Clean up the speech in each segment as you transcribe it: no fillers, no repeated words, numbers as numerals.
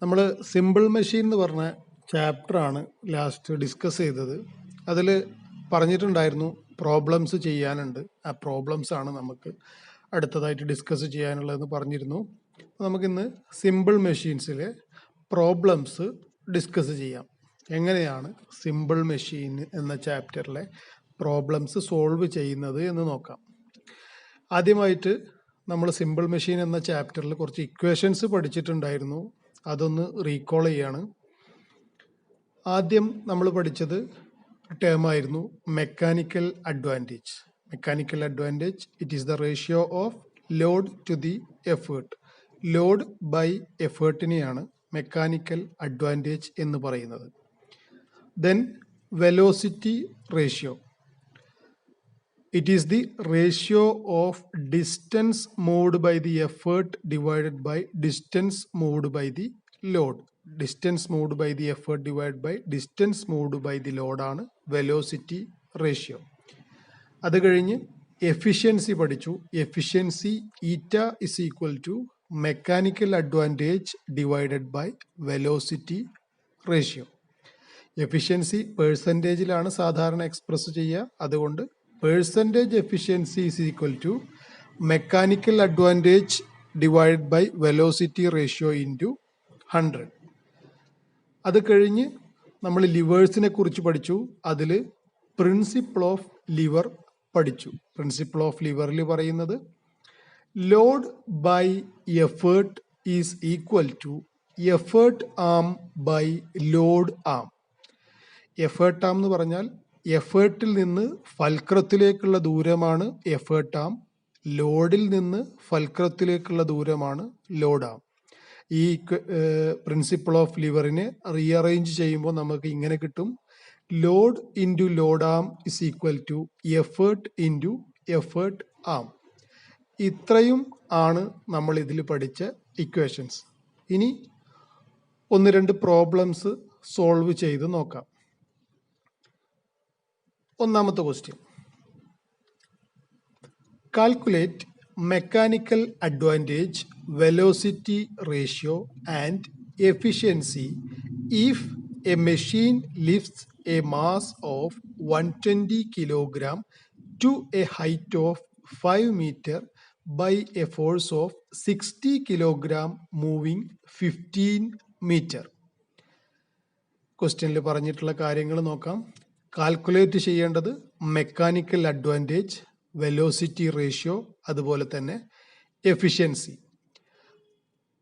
നമ്മൾ simple machine എന്ന് പറഞ്ഞ ചാപ്റ്ററാണ് ലാസ്റ്റ് ഡിസ്കസ് ചെയ്തത്. അതിൽ പറഞ്ഞിട്ടുണ്ടായിരുന്നു പ്രോബ്ലംസ് ചെയ്യാനുണ്ട്. ആ പ്രോബ്ലംസ് ആണ് നമുക്ക് അടുത്തതായിട്ട് ഡിസ്കസ് ചെയ്യാനുള്ളതെന്ന് പറഞ്ഞിരുന്നു. നമുക്കിന്ന് സിമ്പിൾ മെഷീൻസിലെ പ്രോബ്ലംസ് ഡിസ്കസ് ചെയ്യാം. എങ്ങനെയാണ് സിമ്പിൾ മെഷീൻ എന്ന ചാപ്റ്ററിലെ പ്രോബ്ലംസ് സോൾവ് ചെയ്യുന്നത് എന്ന് നോക്കാം. ആദ്യമായിട്ട് നമ്മൾ സിമ്പിൾ മെഷീൻ എന്ന ചാപ്റ്ററിൽ കുറച്ച് ഇക്വേഷൻസ് പഠിച്ചിട്ടുണ്ടായിരുന്നു. അതൊന്ന് റീകോൾ ചെയ്യാണ്. ആദ്യം നമ്മൾ പഠിച്ചത് ടേമായിരുന്നു mechanical advantage. Mechanical advantage it is the ratio of load to the effort. Load by എഫേർട്ടിനെയാണ് മെക്കാനിക്കൽ അഡ്വാൻറ്റേജ് എന്ന് പറയുന്നത്. Then velocity ratio. It is the ratio of distance moved by the effort divided by distance moved by the load. Distance moved by the effort divided by distance moved by the load ആണ് velocity ratio. അത് കഴിഞ്ഞ് efficiency പഠിച്ചു. Efficiency eta is equal to mechanical advantage divided by velocity ratio. Efficiency പേഴ്സൻറ്റേജിലാണ് സാധാരണ express ചെയ്യുക. അതുകൊണ്ട് percentage efficiency is equal to mechanical advantage divided by velocity ratio into 100. അത് കഴിഞ്ഞ് നമ്മൾ ലിവേഴ്സിനെ കുറിച്ച് പഠിച്ചു. അതിൽ പ്രിൻസിപ്പിൾ ഓഫ് ലിവർ പഠിച്ചു. പ്രിൻസിപ്പിൾ ഓഫ് ലിവറിൽ പറയുന്നത് load by effort is equal to effort arm by load arm. Effort arm എന്ന് പറഞ്ഞാൽ എഫേർട്ടിൽ നിന്ന് ഫൽക്രത്തിലേക്കുള്ള ദൂരമാണ് എഫേർട്ട് ആം. ലോഡിൽ നിന്ന് ഫൽക്രത്തിലേക്കുള്ള ദൂരമാണ് ലോഡ് ആം. ഈ പ്രിൻസിപ്പിൾ ഓഫ് ലിവറിനെ റീഅറേഞ്ച് ചെയ്യുമ്പോൾ നമുക്ക് ഇങ്ങനെ കിട്ടും: load into load arm is equal to effort into effort arm. ഇത്രയും ആണ് നമ്മൾ ഇതിൽ പഠിച്ച ഇക്വേഷൻസ്. ഇനി ഒന്ന് രണ്ട് പ്രോബ്ലംസ് സോൾവ് ചെയ്ത് നോക്കാം. ഒന്നാമത്തെ question: calculate mechanical advantage, velocity ratio and efficiency if a machine lifts a mass of 120 kilogram to a height of 5 metre by a force of 60 kilogram moving 15 metre. ക്വസ്റ്റ്യനിൽ പറഞ്ഞിട്ടുള്ള കാര്യങ്ങൾ നോക്കാം. കാൽക്കുലേറ്റ് ചെയ്യേണ്ടത് mechanical advantage, velocity ratio, അതുപോലെ തന്നെ efficiency.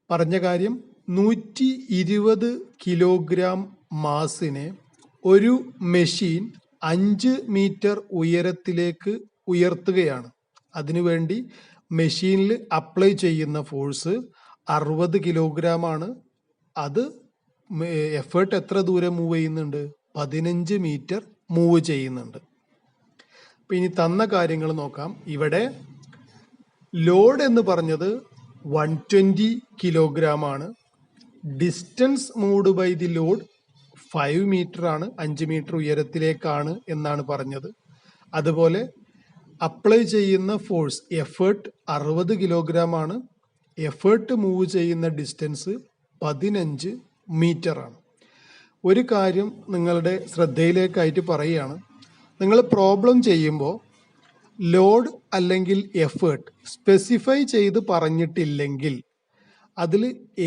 പറഞ്ഞ കാര്യം 120 kilogram മാസിനെ ഒരു മെഷീൻ 5 മീറ്റർ ഉയരത്തിലേക്ക് ഉയർത്തുകയാണ്. അതിനുവേണ്ടി മെഷീനിൽ അപ്ലൈ ചെയ്യുന്ന ഫോഴ്സ് 60 കിലോഗ്രാം ആണ്. അത് എഫേർട്ട് എത്ര ദൂരം മൂവ് ചെയ്യുന്നുണ്ട്? 15 മീറ്റർ മൂവ് ചെയ്യുന്നുണ്ട്. അപ്പം ഇനി തന്ന കാര്യങ്ങൾ നോക്കാം. ഇവിടെ ലോഡ് എന്ന് പറഞ്ഞത് 120 കിലോഗ്രാം ആണ്. Distance moved by the load 5 metre ആണ്, 5 മീറ്റർ ഉയരത്തിലേക്കാണ് എന്നാണ് പറഞ്ഞത്. അതുപോലെ അപ്ലൈ ചെയ്യുന്ന ഫോഴ്സ് എഫേർട്ട് 60 കിലോഗ്രാം ആണ്. എഫേർട്ട് മൂവ് ചെയ്യുന്ന ഡിസ്റ്റൻസ് 15 മീറ്റർ ആണ്. ഒരു കാര്യം നിങ്ങളുടെ ശ്രദ്ധയിലേക്കായിട്ട് പറയുകയാണ്. നിങ്ങൾ പ്രോബ്ലം ചെയ്യുമ്പോൾ ലോഡ് അല്ലെങ്കിൽ എഫേർട്ട് സ്പെസിഫൈ ചെയ്ത് പറഞ്ഞിട്ടില്ലെങ്കിൽ അതിൽ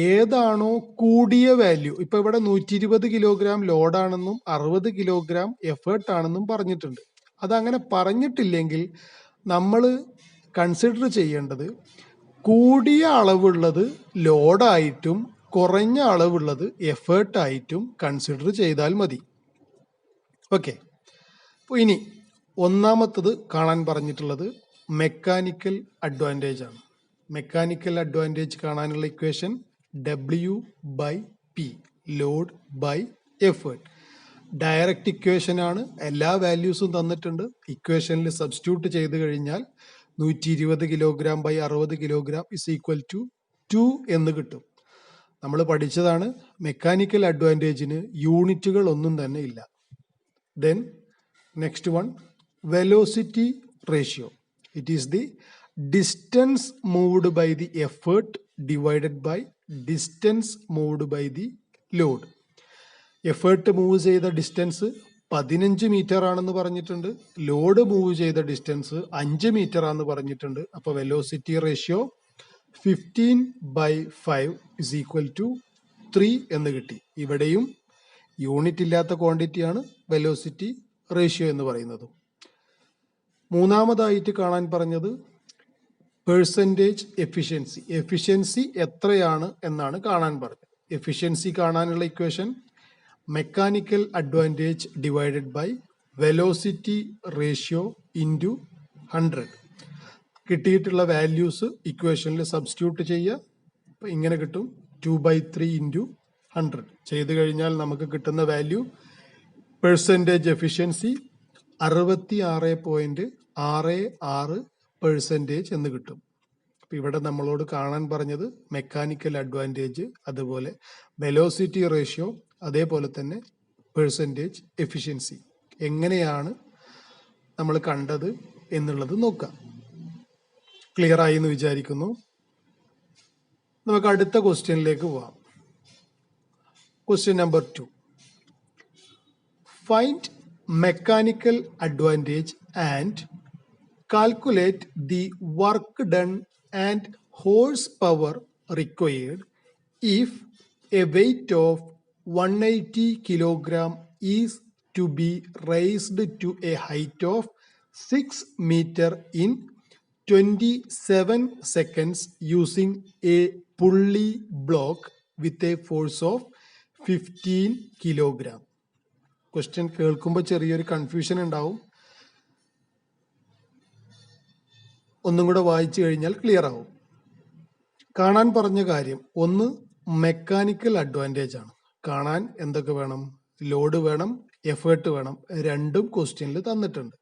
ഏതാണോ കൂടിയ വാല്യൂ, ഇപ്പോൾ ഇവിടെ 120 കിലോഗ്രാം ലോഡാണെന്നും 60 കിലോഗ്രാം എഫേർട്ടാണെന്നും പറഞ്ഞിട്ടുണ്ട്. അതങ്ങനെ പറഞ്ഞിട്ടില്ലെങ്കിൽ നമ്മൾ കൺസിഡർ ചെയ്യേണ്ടത് കൂടിയ അളവുള്ളത് ലോഡായിട്ടും കുറഞ്ഞ അളവുള്ളത് എഫേർട്ടായിട്ടും കൺസിഡർ ചെയ്താൽ മതി. ഓക്കെ. അപ്പോൾ ഇനി ഒന്നാമത്തത് കാണാൻ പറഞ്ഞിട്ടുള്ളത് മെക്കാനിക്കൽ അഡ്വാൻറ്റേജ് ആണ്. മെക്കാനിക്കൽ അഡ്വാൻറ്റേജ് കാണാനുള്ള equation W/P, load by effort. Direct equation ആണ്. എല്ലാ വാല്യൂസും തന്നിട്ടുണ്ട്. ഇക്വേഷനിൽ സബ്സ്റ്റിറ്റ്യൂട്ട് ചെയ്ത് കഴിഞ്ഞാൽ 120 kilogram by 60 kilogram is equal to 2 എന്ന് കിട്ടും. നമ്മൾ പഠിച്ചതാണ് മെക്കാനിക്കൽ അഡ്വാൻറ്റേജിന് യൂണിറ്റുകൾ ഒന്നും തന്നെ ഇല്ല. Then next one, velocity ratio. It is the distance moved by the effort divided by distance moved by the load. Effort move ചെയ്ത ഡിസ്റ്റൻസ് 15 മീറ്റർ ആണെന്ന് പറഞ്ഞിട്ടുണ്ട്. ലോഡ് മൂവ് ചെയ്ത ഡിസ്റ്റൻസ് 5 മീറ്റർ ആണെന്ന് പറഞ്ഞിട്ടുണ്ട്. അപ്പോൾ velocity ratio 15/5 is equal to 3 എന്ന് കിട്ടി. ഇവിടെയും യൂണിറ്റ് ഇല്ലാത്ത ക്വാണ്ടിറ്റിയാണ് വെലോസിറ്റി റേഷ്യോ എന്ന് പറയുന്നത്. മൂന്നാമതായിട്ട് കാണാൻ പറഞ്ഞത് പെർസെൻറ്റേജ് എഫിഷ്യൻസി. എഫിഷ്യൻസി എത്രയാണ് എന്നാണ് കാണാൻ പറഞ്ഞത്. എഫിഷ്യൻസി കാണാനുള്ള equation mechanical advantage divided by velocity ratio into 100. കിട്ടിയിട്ടുള്ള വാല്യൂസ് ഇക്വേഷനിൽ സബ്സ്റ്റിറ്റ്യൂട്ട് ചെയ്യുക. അപ്പോൾ ഇങ്ങനെ കിട്ടും 2/3 ഇൻറ്റു 100. ചെയ്ത് കഴിഞ്ഞാൽ നമുക്ക് കിട്ടുന്ന വാല്യൂ പെർസെൻറ്റേജ് എഫിഷ്യൻസി 66.66% എന്ന് കിട്ടും. അപ്പം ഇവിടെ നമ്മളോട് കാണാൻ പറഞ്ഞത് മെക്കാനിക്കൽ അഡ്വാൻറ്റേജ്, അതുപോലെ വെലോസിറ്റി റേഷ്യോ, അതേപോലെ തന്നെ പെർസെൻറ്റേജ് എഫിഷ്യൻസി എങ്ങനെയാണ് നമ്മൾ കണ്ടത് എന്നുള്ളത് നോക്കാം. ക്ലിയർ ആയി എന്ന് വിചാരിക്കുന്നു. നമുക്ക് അടുത്ത ക്വസ്റ്റ്യനിലേക്ക് പോവാം. Question number 2. Find mechanical advantage and calculate the work done and horse power required if a weight of 180 kilogram is to be raised to a height of 6 meter in 27 seconds using a pulley block with a force of 15 kilogram. Question കേൾക്കുമ്പോൾ ചെറിയൊരു confusion ഉണ്ടാവും. ഒന്നും കൂടെ വായിച്ചു കഴിഞ്ഞാൽ clear ആവും. കാണാൻ പറഞ്ഞ കാര്യം ഒന്ന് മെക്കാനിക്കൽ അഡ്വാൻറ്റേജ് ആണ്. കാണാൻ എന്തൊക്കെ വേണം? ലോഡ് വേണം, എഫേർട്ട് വേണം. രണ്ടും ക്വസ്റ്റ്യനിൽ തന്നിട്ടുണ്ട്.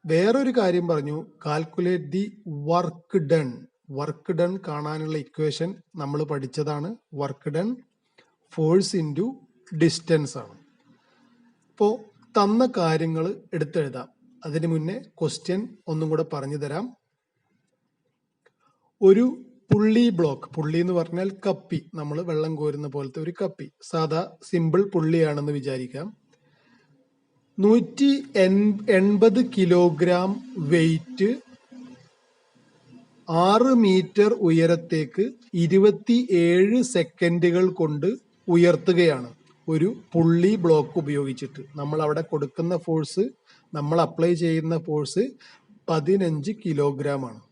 വേറൊരു കാര്യം പറഞ്ഞു, calculate the work done. Work done കാണാനുള്ള ഇക്വേഷൻ നമ്മൾ പഠിച്ചതാണ്. Work done force into distance ആണ്. അപ്പോൾ തന്ന കാര്യങ്ങൾ എടുത്തെഴുതാം. അതിന് മുന്നേ ക്വസ്റ്റ്യൻ ഒന്നും കൂടെ പറഞ്ഞു തരാം. ഒരു പുള്ളി ബ്ലോക്ക്, പുള്ളി എന്ന് പറഞ്ഞാൽ കപ്പി, നമ്മൾ വെള്ളം കോരുന്ന പോലത്തെ ഒരു കപ്പി, സാധാ സിമ്പിൾ പുള്ളിയാണെന്ന് വിചാരിക്കാം. 180 കിലോഗ്രാം വെയിറ്റ് 6 മീറ്റർ ഉയരത്തേക്ക് 27 സെക്കൻഡുകൾ കൊണ്ട് ഉയർത്തുകയാണ് ഒരു പുള്ളി ബ്ലോക്ക് ഉപയോഗിച്ചിട്ട്. നമ്മൾ അവിടെ കൊടുക്കുന്ന ഫോഴ്സ്, നമ്മൾ അപ്ലൈ ചെയ്യുന്ന ഫോഴ്സ് 15 കിലോഗ്രാം ആണ്.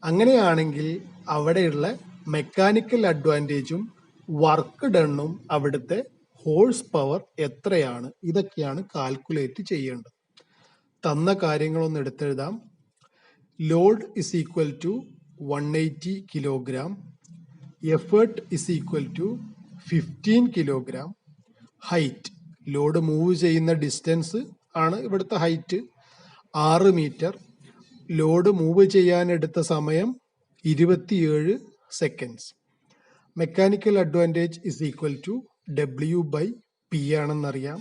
അങ്ങനെയാണെങ്കിൽ അവിടെയുള്ള മെക്കാനിക്കൽ അഡ്വാൻറ്റേജും വർക്ക് ഡണ്ണും അവിടുത്തെ ഹോഴ്സ് പവർ എത്രയാണ്, ഇതൊക്കെയാണ് കാൽക്കുലേറ്റ് ചെയ്യേണ്ടത്. തന്ന കാര്യങ്ങളൊന്ന് എടുത്തെഴുതാം. Load is equal to 180 kilogram, effort is equal to 15 kilogram, height, load move ചെയ്യുന്ന ഡിസ്റ്റൻസ് ആണ് ഇവിടുത്തെ ഹൈറ്റ് 6 മീറ്റർ, ലോഡ് മൂവ് ചെയ്യാൻ എടുത്ത സമയം 27 seconds. Mechanical advantage is equal to W/P ആണെന്നറിയാം.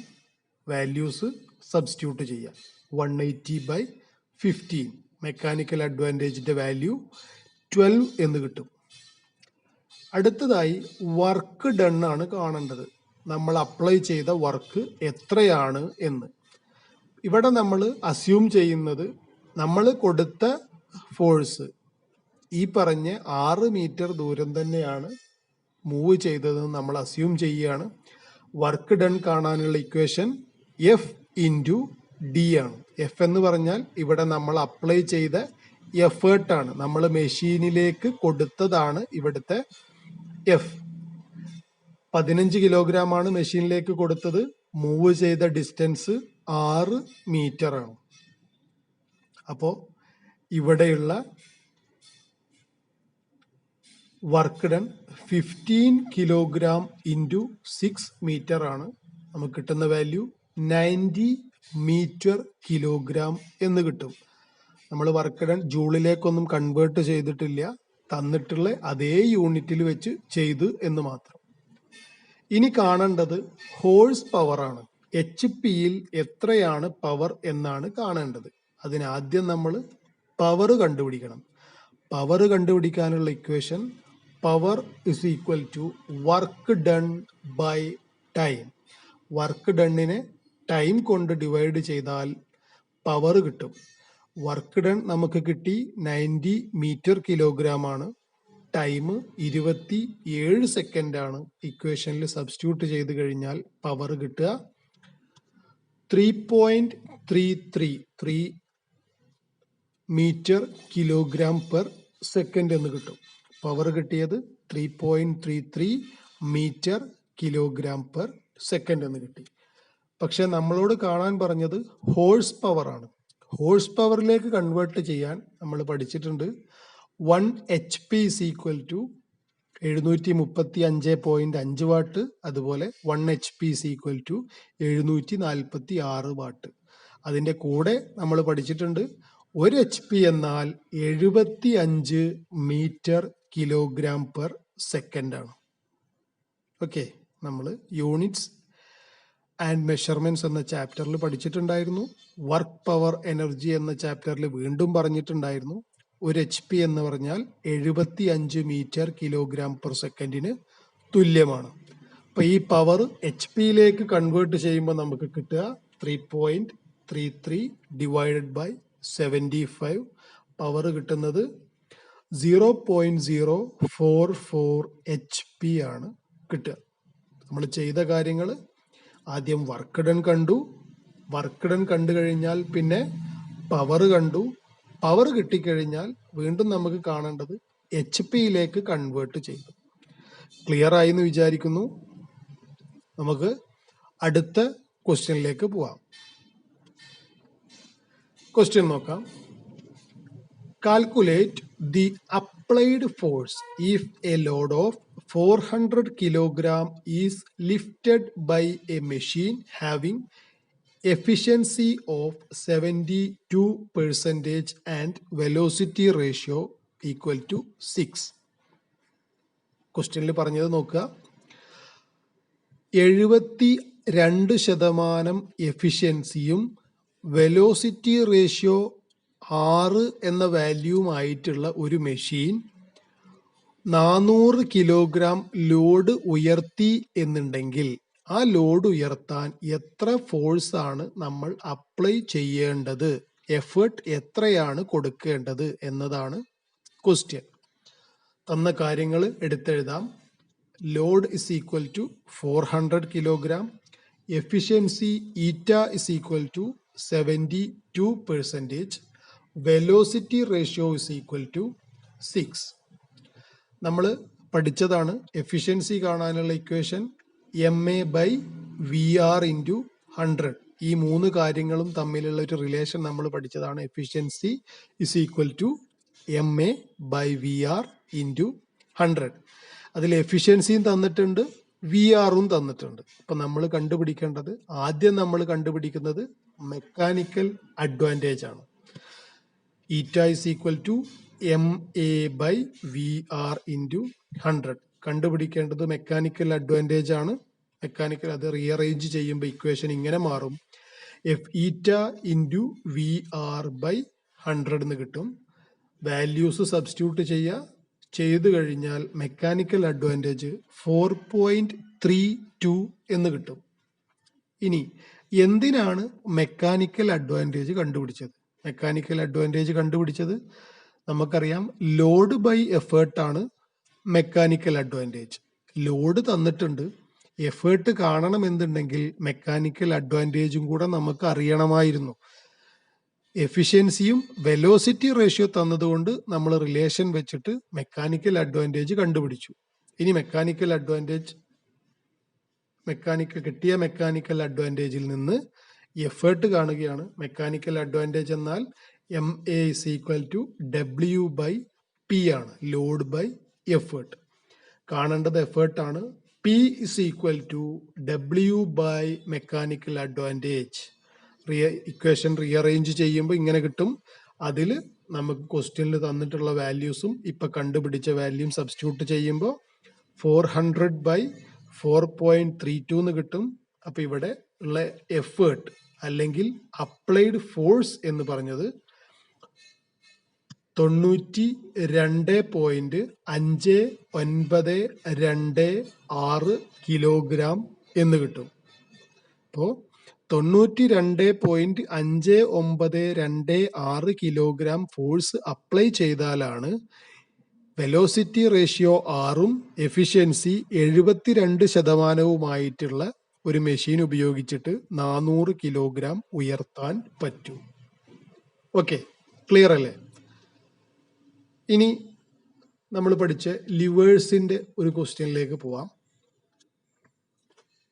വാല്യൂസ് സബ്സ്റ്റിറ്റ്യൂട്ട് ചെയ്യാം. 180/15. മെക്കാനിക്കൽ അഡ്വാൻറ്റേജിന്റെ വാല്യൂ 12 എന്ന് കിട്ടും. അടുത്തതായി വർക്ക് ഡൺ ആണ് കാണേണ്ടത്. നമ്മൾ അപ്ലൈ ചെയ്ത വർക്ക് എത്രയാണ് എന്ന്. ഇവിടെ നമ്മൾ അസ്യൂം ചെയ്യുന്നത് നമ്മൾ കൊടുത്ത ഫോഴ്സ് ഈ പറഞ്ഞ 6 മീറ്റർ ദൂരം തന്നെയാണ് മൂവ് ചെയ്തതെന്ന് നമ്മൾ അസ്യൂം ചെയ്യുകയാണ്. വർക്ക് ഡൺ കാണാനുള്ള ഇക്വേഷൻ F/D ആണ്. F എന്ന് പറഞ്ഞാൽ ഇവിടെ നമ്മൾ അപ്ലൈ ചെയ്ത എഫേർട്ടാണ്, നമ്മൾ മെഷീനിലേക്ക് കൊടുത്തതാണ് ഇവിടുത്തെ F. 15 കിലോഗ്രാം ആണ് മെഷീനിലേക്ക് കൊടുത്തത്. മൂവ് ചെയ്ത ഡിസ്റ്റൻസ് 6 മീറ്റർ ആണ്. അപ്പോൾ ഇവിടെയുള്ള work done 15 kilogram into 6 metre ആണ്. നമുക്ക് കിട്ടുന്ന വാല്യൂ 90 മീറ്റർ കിലോഗ്രാം എന്ന് കിട്ടും. നമ്മൾ വർക്ക് ഡൺ ജൂളിലേക്കൊന്നും കൺവേർട്ട് ചെയ്തിട്ടില്ല, തന്നിട്ടുള്ള അതേ യൂണിറ്റിൽ വെച്ച് ചെയ്തു എന്ന് മാത്രം. ഇനി കാണേണ്ടത് ഹോഴ്സ് പവർ ആണ്. HP-യിൽ എത്രയാണ് പവർ എന്നാണ് കാണേണ്ടത്. അതിനാദ്യം നമ്മൾ പവർ കണ്ടുപിടിക്കണം. പവർ കണ്ടുപിടിക്കാനുള്ള equation power is equal to work done by time. Work ഡണ്ണിനെ ടൈം കൊണ്ട് ഡിവൈഡ് ചെയ്താൽ പവർ കിട്ടും. വർക്ക് ഡൺ നമുക്ക് കിട്ടി 90 മീറ്റർ കിലോഗ്രാം ആണ്. ടൈം 27 സെക്കൻഡ് ആണ്. ഇക്വേഷനിൽ സബ്സ്റ്റിറ്റ്യൂട്ട് ചെയ്ത് കഴിഞ്ഞാൽ പവർ കിട്ടുക 3.33 മീറ്റർ കിലോഗ്രാം പെർ സെക്കൻഡ് എന്ന് കിട്ടും. പവർ കിട്ടിയത് 3.33 മീറ്റർ കിലോഗ്രാം പെർ സെക്കൻഡ് എന്ന് കിട്ടി. പക്ഷെ നമ്മളോട് കാണാൻ പറഞ്ഞത് ഹോഴ്സ് പവർ ആണ്. ഹോഴ്സ് പവറിലേക്ക് കൺവേർട്ട് ചെയ്യാൻ നമ്മൾ പഠിച്ചിട്ടുണ്ട് 1 HP is equal to 735.5 what. അതുപോലെ 1 HP is equal to 746 what. അതിൻ്റെ കൂടെ നമ്മൾ പഠിച്ചിട്ടുണ്ട് 1 HP എന്നാൽ 75 മീറ്റർ കിലോഗ്രാം പെർ സെക്കൻഡ് ആണ്. ഓക്കെ, നമ്മൾ യൂണിറ്റ്സ് ആൻഡ് മെഷർമെന്റ്സ് എന്ന ചാപ്റ്ററിൽ പഠിച്ചിട്ടുണ്ടായിരുന്നു. വർക്ക് പവർ എനർജി എന്ന ചാപ്റ്ററിൽ വീണ്ടും പറഞ്ഞിട്ടുണ്ടായിരുന്നു 1 HP എന്ന് പറഞ്ഞാൽ 75 മീറ്റർ കിലോഗ്രാം പെർ സെക്കൻഡിന് തുല്യമാണ്. അപ്പൊ ഈ പവർ HP-യിലേക്ക് കൺവേർട്ട് ചെയ്യുമ്പോൾ നമുക്ക് കിട്ടുക 3.33 ഡിവൈഡഡ് ബൈ 75. പവർ കിട്ടുന്നത് 0.044 HP ആണ് കിട്ടുക. നമ്മൾ ചെയ്ത കാര്യങ്ങൾ ആദ്യം വർക്ക് ഡൺ കണ്ടു. വർക്ക് ഡൺ കണ്ടു കഴിഞ്ഞാൽ പിന്നെ പവർ കണ്ടു. പവർ കിട്ടിക്കഴിഞ്ഞാൽ വീണ്ടും നമുക്ക് കാണേണ്ടത് HP-യിലേക്ക് കൺവേർട്ട് ചെയ്തു. ക്ലിയർ ആയി എന്ന് വിചാരിക്കുന്നു. നമുക്ക് അടുത്ത ക്വസ്റ്റ്യനിലേക്ക് പോവാം. ക്വസ്റ്റ്യൻ നോക്കാം. Calculate the applied force if A load of 400 kilogram is lifted by a machine having efficiency of 72% and velocity ratio equal to 6. ക്വസ്റ്റ്യനിൽ പറഞ്ഞത് നോക്കുക. 72% എഫിഷ്യൻസിയും വെലോസിറ്റി റേഷ്യോ 6 എന്ന വാല്യൂമായിട്ടുള്ള ഒരു മെഷീൻ 400 കിലോഗ്രാം ലോഡ് ഉയർത്തി എന്നുണ്ടെങ്കിൽ ആ ലോഡ് ഉയർത്താൻ എത്ര ഫോഴ്സ് ആണ് നമ്മൾ അപ്ലൈ ചെയ്യേണ്ടത്, എഫേർട്ട് എത്രയാണ് കൊടുക്കേണ്ടത് എന്നതാണ് ക്വസ്റ്റ്യൻ. തന്ന കാര്യങ്ങൾ എടുത്തെഴുതാം. Load is equal to 400 kilogram, efficiency eta is equal to 72%, velocity ratio is equal to 6. നമ്മൾ പഠിച്ചതാണ് എഫിഷ്യൻസി കാണാനുള്ള ഇക്വേഷൻ MA/VR × 100. ഈ 3 കാര്യങ്ങളും തമ്മിലുള്ള ഒരു റിലേഷൻ നമ്മൾ പഠിച്ചതാണ്. Efficiency is equal to MA/VR × 100. അതിൽ എഫിഷ്യൻസിയും തന്നിട്ടുണ്ട്, VR-ഉം തന്നിട്ടുണ്ട്. അപ്പൊ നമ്മൾ കണ്ടുപിടിക്കേണ്ടത്, ആദ്യം നമ്മൾ കണ്ടുപിടിക്കുന്നത് മെക്കാനിക്കൽ അഡ്വാൻറ്റേജ് ആണ്. ഈറ്റ ഇസ് ഈക്വൽ ടു MA/VR × 100. കണ്ടുപിടിക്കേണ്ടത് മെക്കാനിക്കൽ അഡ്വാൻറ്റേജ് ആണ്. മെക്കാനിക്കൽ അത് റീഅറേഞ്ച് ചെയ്യുമ്പോൾ ഇക്വേഷൻ ഇങ്ങനെ മാറും. F(eta × VR/100) എന്ന് കിട്ടും. വാല്യൂസ് സബ്സ്റ്റിറ്റ്യൂട്ട് ചെയ്തു കഴിഞ്ഞാൽ മെക്കാനിക്കൽ അഡ്വാൻറ്റേജ് 4.32 എന്ന് കിട്ടും. ഇനി എന്തിനാണ് മെക്കാനിക്കൽ അഡ്വാൻറ്റേജ് കണ്ടുപിടിച്ചത്? മെക്കാനിക്കൽ അഡ്വാൻറ്റേജ് കണ്ടുപിടിച്ചത് നമുക്കറിയാം, ലോഡ് ബൈ എഫേർട്ട് ആണ് മെക്കാനിക്കൽ അഡ്വാൻറ്റേജ്. ലോഡ് തന്നിട്ടുണ്ട്, എഫേർട്ട് കാണണമെന്നുണ്ടെങ്കിൽ മെക്കാനിക്കൽ അഡ്വാൻറ്റേജും കൂടെ നമുക്ക് അറിയണമായിരുന്നു. എഫിഷ്യൻസിയും വെലോസിറ്റി റേഷ്യോ തന്നതുകൊണ്ട് നമ്മൾ റിലേഷൻ വെച്ചിട്ട് മെക്കാനിക്കൽ അഡ്വാൻറ്റേജ് കണ്ടുപിടിച്ചു. ഇനി കിട്ടിയ മെക്കാനിക്കൽ അഡ്വാൻറ്റേജിൽ നിന്ന് എഫേർട്ട് കാണുകയാണ്. മെക്കാനിക്കൽ അഡ്വാൻറ്റേജ് എന്നാൽ MA is equal to W/P ആണ്, ലോഡ് ബൈ എഫേർട്ട്. കാണേണ്ടത് എഫേർട്ട് ആണ്. P is equal to W/ mechanical advantage. Equation rearrange ചെയ്യുമ്പോൾ ഇങ്ങനെ കിട്ടും. അതിൽ നമുക്ക് ക്വസ്റ്റ്യനിൽ തന്നിട്ടുള്ള വാല്യൂസും ഇപ്പൊ കണ്ടുപിടിച്ച വാല്യൂം സബ്സ്റ്റിറ്റ്യൂട്ട് ചെയ്യുമ്പോൾ 400/4.32 എന്ന് കിട്ടും. അപ്പൊ ഇവിടെ ഉള്ള എഫേർട്ട് അല്ലെങ്കിൽ അപ്ലൈഡ് ഫോഴ്സ് എന്ന് പറഞ്ഞത് 92.596 കിലോഗ്രാം എന്ന് കിട്ടും. അപ്പോൾ 92.5926 കിലോഗ്രാം ഫോഴ്സ് അപ്ലൈ ചെയ്താലാണ് വെലോസിറ്റി റേഷ്യോ 6ഉം എഫിഷ്യൻസി 72% ഒരു മെഷീൻ ഉപയോഗിച്ചിട്ട് 400 കിലോഗ്രാം ഉയർത്താൻ പറ്റൂ. ഓക്കെ, ക്ലിയർ അല്ലേ? ഇനി നമ്മൾ പഠിച്ച ലിവേഴ്സിന്റെ ഒരു ക്വസ്റ്റ്യനിലേക്ക് പോവാം.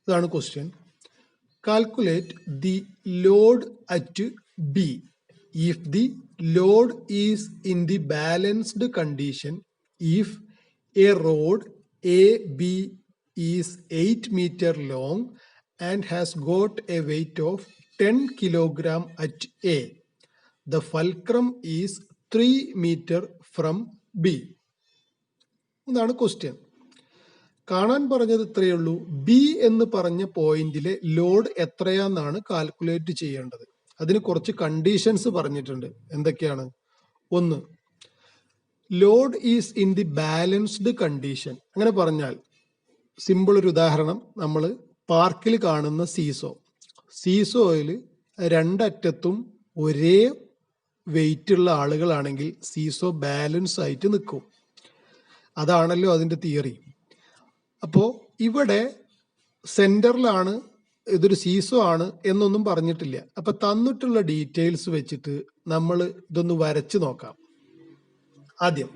ഇതാണ് question. Calculate the load at B if the Lord is in the balanced condition if A road A B is 8 meter long and has got a weight of 10 kilogram at A. The fulcrum is 3 meter from B. ഇതാണ് question. കാണാൻ പറഞ്ഞത് ഇത്രയേ ഉള്ളൂ. B എന്ന് പറഞ്ഞ പോയിന്റിലെ load എത്രയാന്നാണ് calculate ചെയ്യേണ്ടത്. അതിന് കുറച്ച് കണ്ടീഷൻസ് പറഞ്ഞിട്ടുണ്ട്. എന്തൊക്കെയാണ്? ഒന്ന്, Lord is in the balanced condition. അങ്ങനെ പറഞ്ഞാൽ സിമ്പിൾ ഒരു ഉദാഹരണം, നമ്മൾ പാർക്കിൽ കാണുന്ന സീസോയിൽ രണ്ടറ്റത്തും ഒരേ വെയിറ്റ് ഉള്ള ആളുകളാണെങ്കിൽ സീസോ ബാലൻസ് ആയിട്ട് നിൽക്കും. അതാണല്ലോ അതിൻ്റെ തിയറി. അപ്പോൾ ഇവിടെ സെന്ററിലാണ്, ഇതൊരു സീസോ ആണ് എന്നൊന്നും പറഞ്ഞിട്ടില്ല. അപ്പൊ തന്നിട്ടുള്ള ഡീറ്റെയിൽസ് വെച്ചിട്ട് നമ്മൾ ഇതൊന്ന് വരച്ചു നോക്കാം. ആദ്യം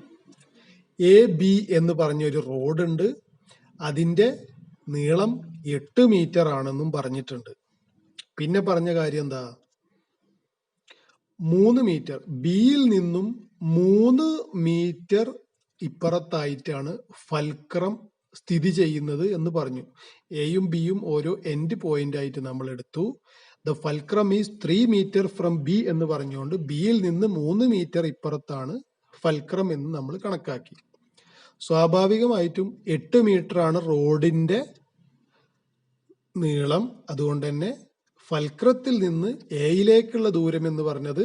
എ ബി എന്ന് പറഞ്ഞൊരു റോഡുണ്ട്. അതിൻ്റെ നീളം 8 മീറ്റർ ആണെന്നും പറഞ്ഞിട്ടുണ്ട്. പിന്നെ പറഞ്ഞ കാര്യം എന്താ? 3 മീറ്റർ, ബിയിൽ നിന്നും 3 മീറ്റർ ഇപ്പുറത്തായിട്ടാണ് ഫൽക്രം സ്ഥിതി ചെയ്യുന്നത് എന്ന് പറഞ്ഞു. എയും ബിയും ഓരോ എൻഡ് പോയിന്റ് ആയിട്ട് നമ്മൾ എടുത്തു. The fulcrum is 3 metre from B എന്ന് പറഞ്ഞുകൊണ്ട് ബിയിൽ നിന്ന് 3 മീറ്റർ ഇപ്പുറത്താണ് ഫൽക്രം എന്ന് നമ്മൾ കണക്കാക്കി. സ്വാഭാവികമായിട്ടും 8 മീറ്റർ ആണ് റോഡിന്റെ നീളം. അതുകൊണ്ട് തന്നെ ഫൽക്രത്തിൽ നിന്ന് എയിലേക്കുള്ള ദൂരം എന്ന് പറഞ്ഞത്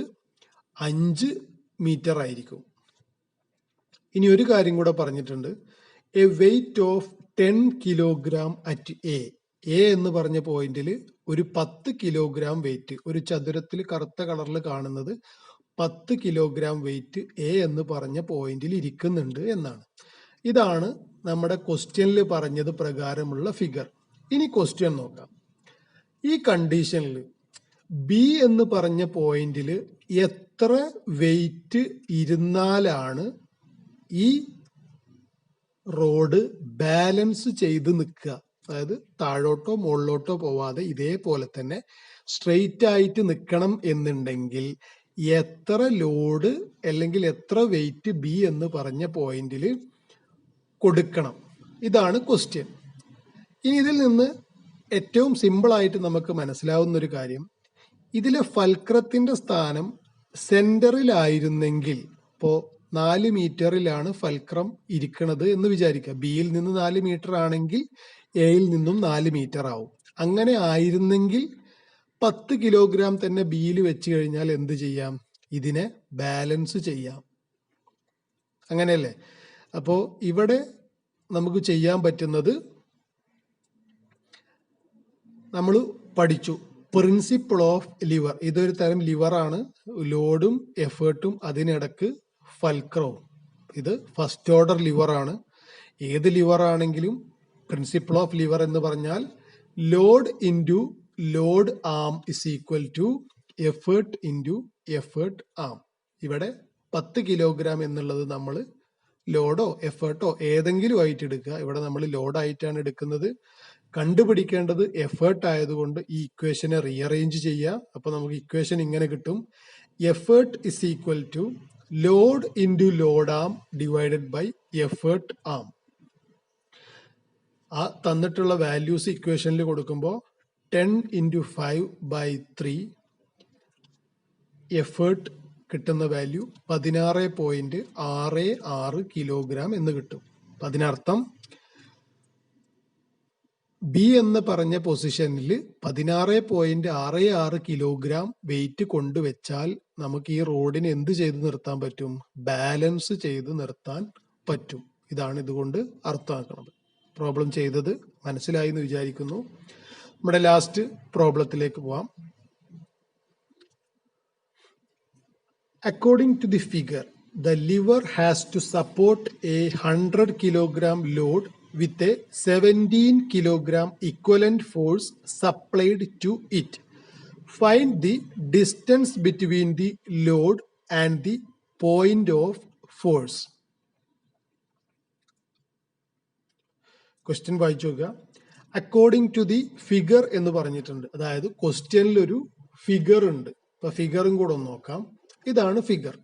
5 മീറ്റർ ആയിരിക്കും. ഇനി ഒരു കാര്യം കൂടെ പറഞ്ഞിട്ടുണ്ട്. A weight of 10 kilogram at A. A എന്ന് പറഞ്ഞ പോയിന്റിൽ ഒരു 10 കിലോഗ്രാം വെയിറ്റ്, ഒരു ചതുരത്തിൽ കറുത്ത കളറിൽ കാണുന്നത് 10 കിലോഗ്രാം വെയിറ്റ് എ എന്ന് പറഞ്ഞ പോയിന്റിൽ ഇരിക്കുന്നുണ്ട് എന്നാണ്. ഇതാണ് നമ്മുടെ ക്വസ്റ്റ്യനിൽ പറഞ്ഞത് പ്രകാരമുള്ള ഫിഗർ. ഇനി ക്വസ്റ്റ്യൻ നോക്കാം. ഈ കണ്ടീഷനിൽ ബി എന്ന് പറഞ്ഞ പോയിന്റിൽ എത്ര വെയിറ്റ് ഇരുന്നാലാണ് ഈ റോഡ് ബാലൻസ് ചെയ്ത് നിൽക്കുക? അതായത് താഴോട്ടോ മുകളിലോട്ടോ പോവാതെ ഇതേപോലെ തന്നെ സ്ട്രെയിറ്റ് ആയിട്ട് നിൽക്കണം എന്നുണ്ടെങ്കിൽ എത്ര ലോഡ് അല്ലെങ്കിൽ എത്ര വെയിറ്റ് ബി എന്ന് പറഞ്ഞ പോയിന്റിൽ കൊടുക്കണം? ഇതാണ് ക്വസ്റ്റ്യൻ. ഇനി ഇതിൽ നിന്ന് ഏറ്റവും സിമ്പിൾ ആയിട്ട് നമുക്ക് മനസ്സിലാവുന്ന ഒരു കാര്യം, ഇതിലെ ഫൽക്രത്തിന്റെ സ്ഥാനം സെന്ററിലായിരുന്നെങ്കിൽ, ഇപ്പോ 4 മീറ്ററിലാണ് ഫൽക്രം ഇരിക്കുന്നത് എന്ന് വിചാരിക്കുക. ബിയിൽ നിന്ന് 4 മീറ്റർ ആണെങ്കിൽ എയിൽ നിന്നും 4 മീറ്റർ ആവും. അങ്ങനെ ആയിരുന്നെങ്കിൽ 10 കിലോഗ്രാം തന്നെ ബിയിൽ വെച്ച് കഴിഞ്ഞാൽ എന്ത് ചെയ്യാം? ഇതിനെ ബാലൻസ് ചെയ്യാം. അങ്ങനെയല്ലേ? അപ്പോ ഇവിടെ നമുക്ക് ചെയ്യാൻ പറ്റുന്നത്, നമ്മൾ പഠിച്ചു പ്രിൻസിപ്പിൾ ഓഫ് ലിവർ. ഇതൊരു തരം ലിവറാണ്. ലോഡും എഫേർട്ടും അതിനിടക്ക് ഫൽക്രവും. ഇത് ഫസ്റ്റ് ഓർഡർ ലിവറാണ്. ഏത് ലിവർ ആണെങ്കിലും പ്രിൻസിപ്പിൾ ഓഫ് ലിവർ എന്ന് പറഞ്ഞാൽ load into load arm is equal to effort into effort arm. ഇവിടെ 10 കിലോഗ്രാം എന്നുള്ളത് നമ്മൾ ലോഡോ എഫേർട്ടോ ഏതെങ്കിലും ആയിട്ട് എടുക്കുക. ഇവിടെ നമ്മൾ ലോഡായിട്ടാണ് എടുക്കുന്നത്. കണ്ടുപിടിക്കേണ്ടത് എഫേർട്ട് ആയതുകൊണ്ട് ഈ ഇക്വേഷനെ റീഅറേഞ്ച് ചെയ്യുക. അപ്പൊ നമുക്ക് ഇക്വേഷൻ ഇങ്ങനെ കിട്ടും. Effort is equal to load into load arm divided by effort arm. ആ തന്നിട്ടുള്ള വാല്യൂസ് ഇക്വേഷനിൽ കൊടുക്കുമ്പോൾ 10 ഇൻറ്റു 5/3 എഫേർട്ട് കിട്ടുന്ന വാല്യൂ 16.66 കിലോഗ്രാം എന്ന് കിട്ടും. അതിനർത്ഥം ബി എന്ന് പറഞ്ഞ പൊസിഷനിൽ 16.66 കിലോഗ്രാം വെയിറ്റ് കൊണ്ടുവച്ചാൽ നമുക്ക് ഈ റോഡിന് എന്ത് ചെയ്ത് നിർത്താൻ പറ്റും? ബാലൻസ് ചെയ്ത് നിർത്താൻ പറ്റും. ഇതാണ് ഇതുകൊണ്ട് അർത്ഥമാക്കുന്നത്. പ്രോബ്ലം ചെയ്തത് മനസ്സിലായി എന്ന് വിചാരിക്കുന്നു. നമ്മുടെ ലാസ്റ്റ് പ്രോബ്ലത്തിലേക്ക് പോവാം. According to the figure, the lever has to support a 100 kilogram load with a 17 kilogram equivalent force supplied to it. Find the distance between the load and the point of force. Question വായിച്ചു നോക്കുക. According to the figure എന്ന് പറഞ്ഞിട്ടുണ്ട്. അതായത് ക്വസ്റ്റ്യനിൽ ഒരു figure ഉണ്ട്. അപ്പൊ ഫിഗറും കൂടെ ഒന്ന് നോക്കാം. ഇതാണ് figure.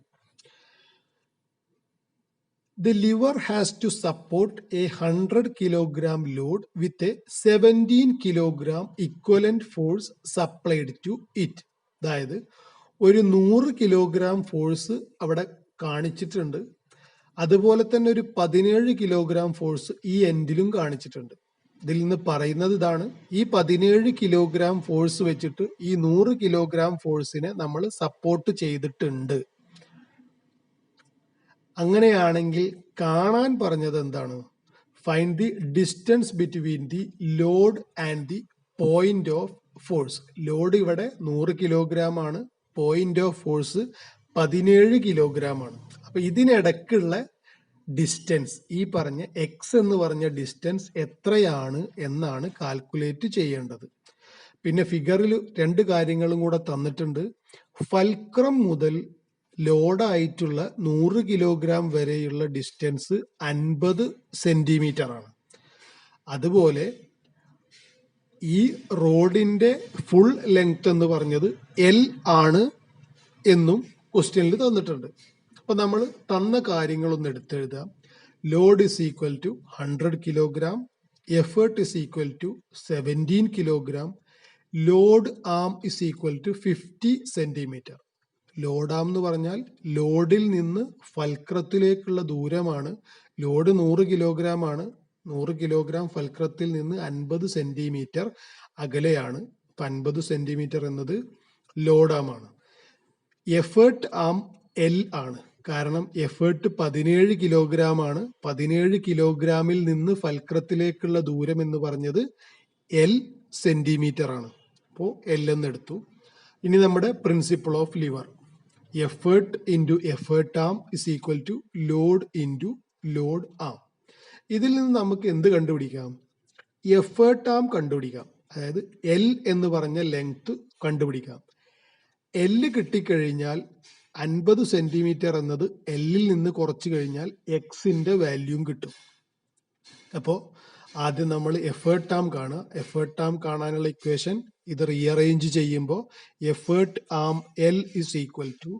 The lever has to support a 100 kilogram load with a 17 kilogram equivalent force supplied to it. അതായത് ഒരു 100 കിലോഗ്രാം ഫോഴ്സ് അവിടെ കാണിച്ചിട്ടുണ്ട്. അതുപോലെ തന്നെ ഒരു 17 കിലോഗ്രാം ഫോഴ്സ് ഈ എൻഡിലും കാണിച്ചിട്ടുണ്ട്. ഇതിൽ നിന്ന് പറയുന്നത് ഇതാണ്, ഈ 17 കിലോഗ്രാം ഫോഴ്സ് വെച്ചിട്ട് ഈ 100 കിലോഗ്രാം ഫോഴ്സിനെ നമ്മൾ സപ്പോർട്ട് ചെയ്തിട്ടുണ്ട്. അങ്ങനെയാണെങ്കിൽ കാണാൻ പറഞ്ഞത് എന്താണ്? Find the distance between the load and the point of force. Load ഇവിടെ 100 കിലോഗ്രാം ആണ്, പോയിന്റ് ഓഫ് ഫോഴ്സ് 17 കിലോഗ്രാം ആണ്. അപ്പൊ ഇതിനിടക്കുള്ള ഡിസ്റ്റൻസ്, ഈ പറഞ്ഞ എക്സ് എന്ന് പറഞ്ഞ ഡിസ്റ്റൻസ് എത്രയാണ് എന്നാണ് കാൽക്കുലേറ്റ് ചെയ്യേണ്ടത്. പിന്നെ ഫിഗറിൽ 2 കാര്യങ്ങളും കൂടെ തന്നിട്ടുണ്ട്. ഫൽക്രം മുതൽ ലോഡായിട്ടുള്ള 100 കിലോഗ്രാം വരെയുള്ള ഡിസ്റ്റൻസ് 50 സെന്റിമീറ്റർ ആണ്. അതുപോലെ ഈ റോഡിന്റെ ഫുൾ ലെങ്ത് എന്ന് പറഞ്ഞത് L ആണ് എന്നും ക്വസ്റ്റ്യനിൽ തന്നിട്ടുണ്ട്. അപ്പൊ നമ്മൾ തന്ന കാര്യങ്ങളൊന്ന് എടുത്തെഴുതാം. Load is equal to 100 kilogram, effort is equal to 17 kilogram, load arm is equal to 50 centimetre. Load arm എന്ന് പറഞ്ഞാൽ ലോഡിൽ നിന്ന് ഫൽക്രത്തിലേക്കുള്ള ദൂരമാണ്. ലോഡ് 100 കിലോഗ്രാം ആണ്. 100 കിലോഗ്രാം ഫൽക്രത്തിൽ നിന്ന് 50 സെന്റിമീറ്റർ അകലെയാണ്. 50 സെന്റിമീറ്റർ എന്നത് ലോഡ് ആം ആണ്. എഫേർട്ട് ആം L ആണ്. കാരണം എഫേർട്ട് 17 കിലോഗ്രാം ആണ്. 17 കിലോഗ്രാമിൽ നിന്ന് ഫൽക്രത്തിലേക്കുള്ള ദൂരം എന്ന് പറഞ്ഞത് L സെന്റിമീറ്റർ ആണ്. അപ്പോൾ L എന്നെടുത്തു. ഇനി നമ്മുടെ principle of lever, effort into effort arm is equal to load into load arm. ഇതിൽ നിന്ന് നമുക്ക് എന്ത് കണ്ടുപിടിക്കാം? എഫേർട്ട് ആം കണ്ടുപിടിക്കാം. അതായത് L എന്ന് പറഞ്ഞ ലെങ്ത് കണ്ടുപിടിക്കാം. L കിട്ടിക്കഴിഞ്ഞാൽ 50 സെന്റിമീറ്റർ എന്നത് എല്ലിൽ നിന്ന് കുറച്ച് കഴിഞ്ഞാൽ എക്സിന്റെ വാല്യൂം കിട്ടും. അപ്പോൾ ആദ്യം നമ്മൾ എഫേർട്ട് ആം കാണുക. എഫേർട്ട് ആം കാണാനുള്ള ഇക്വേഷൻ ഇത് റീഅറേഞ്ച് ചെയ്യുമ്പോൾ effort arm L is equal to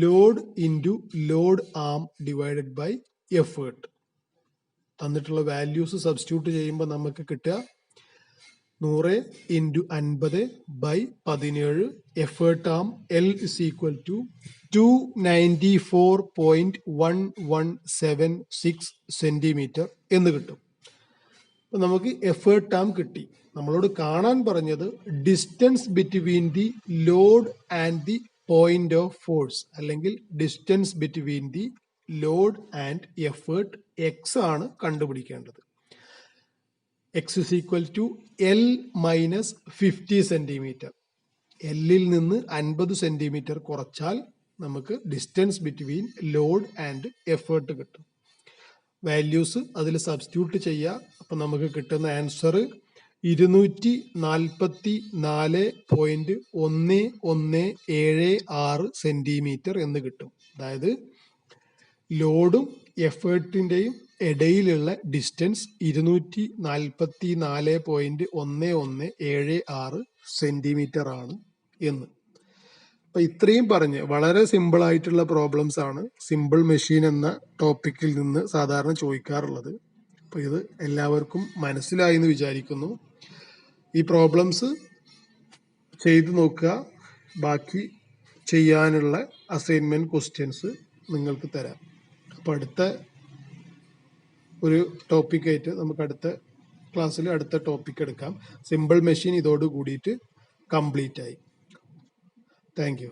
load into load arm divided by effort. തന്നിട്ടുള്ള വാല്യൂസ് സബ്സ്റ്റിറ്റ്യൂട്ട് ചെയ്യുമ്പോൾ നമുക്ക് കിട്ടുക 100 into 50 by 17. Effort arm L is equal to 294.1176 centimetre എന്ന് കിട്ടും. അപ്പൊ നമുക്ക് എഫേർട്ട് ആം കിട്ടി. നമ്മളോട് കാണാൻ പറഞ്ഞത് distance between the load and the point of force, അല്ലെങ്കിൽ distance between the load and effort x ആണ് കണ്ടുപിടിക്കേണ്ടത്. X is equal to L minus 50 centimetre. എല്ലിൽ നിന്ന് 50 സെന്റിമീറ്റർ കുറച്ചാൽ നമുക്ക് distance between load and effort കിട്ടും. വാല്യൂസ് അതിൽ സബ്സ്റ്റിറ്റ്യൂട്ട് ചെയ്യുക. അപ്പൊ നമുക്ക് കിട്ടുന്ന ആൻസർ 244.1176 സെന്റിമീറ്റർ എന്ന് കിട്ടും. അതായത് ലോഡും എഫേർട്ടിന്റെയും ഇടയിലുള്ള ഡിസ്റ്റൻസ് 244.1176 സെന്റിമീറ്റർ ആണ് എന്ന്. അപ്പൊ ഇത്രയും പറഞ്ഞ് വളരെ സിമ്പിൾ ആയിട്ടുള്ള പ്രോബ്ലംസ് ആണ് സിമ്പിൾ മെഷീൻ എന്ന ടോപ്പിക്കിൽ നിന്ന് സാധാരണ ചോദിക്കാറുള്ളത്. അപ്പൊ ഇത് എല്ലാവർക്കും മനസ്സിലായി എന്ന് വിചാരിക്കുന്നു. ഈ പ്രോബ്ലംസ് ചെയ്തു നോക്കുക. ബാക്കി ചെയ്യാനുള്ള അസൈൻമെന്റ് ക്വസ്റ്റ്യൻസ് നിങ്ങൾക്ക് തരാം. അപ്പൊ അടുത്ത ഒരു ടോപ്പിക്കായിട്ട് നമുക്ക് അടുത്ത ക്ലാസ്സിൽ അടുത്ത ടോപ്പിക് എടുക്കാം. സിമ്പിൾ മെഷീൻ ഇതോട് കൂടിയിട്ട് കംപ്ലീറ്റ് ആയി. Thank you.